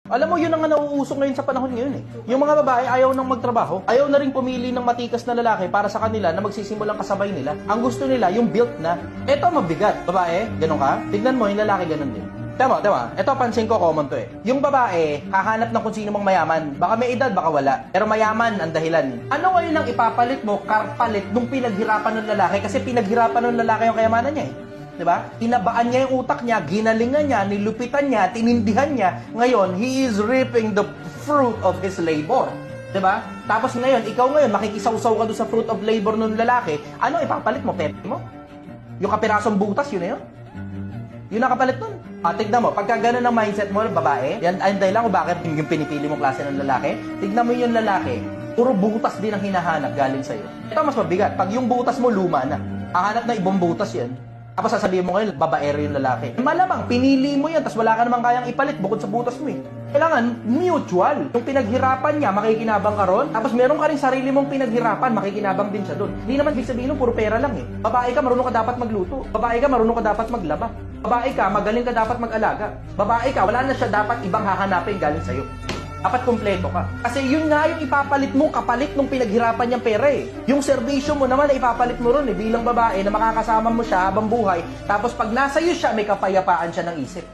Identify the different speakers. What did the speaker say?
Speaker 1: Alam mo, yun ang nauusok ngayon sa panahon ngayon eh. Yung mga babae ayaw nang magtrabaho, ayaw na rin pumili ng matikas na lalaki para sa kanila na magsisimulang kasabay nila. Ang gusto nila, yung built na. Eto mabigat. Babae, ganun ka? Tignan mo, yung lalaki ganun din. Tama. Ito pansin ko, common to eh. Yung babae, hahanap ng kung sino mang mayaman. Baka may edad, baka wala. Pero mayaman ang dahilan. Ano ngayon ang ipapalit mo, karpalit, nung pinaghirapan ng lalaki? Kasi pinaghirapan ng lalaki yung kayamanan niya eh. Diba? Tinabaan niya yung utak niya, ginalingan niya, nilupitan niya, tinindihan niya. Ngayon, he is reaping the fruit of his labor. Diba? Tapos ngayon, ikaw ngayon, makikisawsaw ka doon sa fruit of labor ng lalaki. Ano ipapalit mo? Pepe mo? Yung kapirasong butas, yun na yun? Yun ang kapalit nun. Tignan mo, pagka gano'n ang mindset mo, babae, yan ay dahil lang kung bakit yung pinipili mong klase ng lalaki. Tignan mo yung lalaki, puro butas din ang hinahanap galing sa'yo. Ito mas mabigat. Pag yung butas mo luma na, hahanap na ibang butas yan. Tapos sasabihin mo ngayon, babaero yung lalaki. Malamang, pinili mo yan, tapos wala ka namang kayang ipalit bukod sa butas mo eh. Kailangan, mutual. Yung pinaghirapan niya, makikinabang ka ron. Tapos meron ka rin sarili mong pinaghirapan, makikinabang din siya doon. Hindi naman ibig sabihin puro pera lang eh. Babae ka, marunong ka dapat magluto. Babae ka, marunong ka dapat maglaba. Babae ka, magaling ka dapat mag-alaga. Babae ka, wala na siya dapat ibang hahanapin galing sa'yo. Dapat kumpleto ka. Kasi yun nga yung ipapalit mo, kapalit nung pinaghirapan niyang pera eh. Yung serbisyo mo naman na ipapalit mo ron eh, bilang babae na makakasama mo siya habang buhay. Tapos pag nasa iyo siya, may kapayapaan siya ng isip.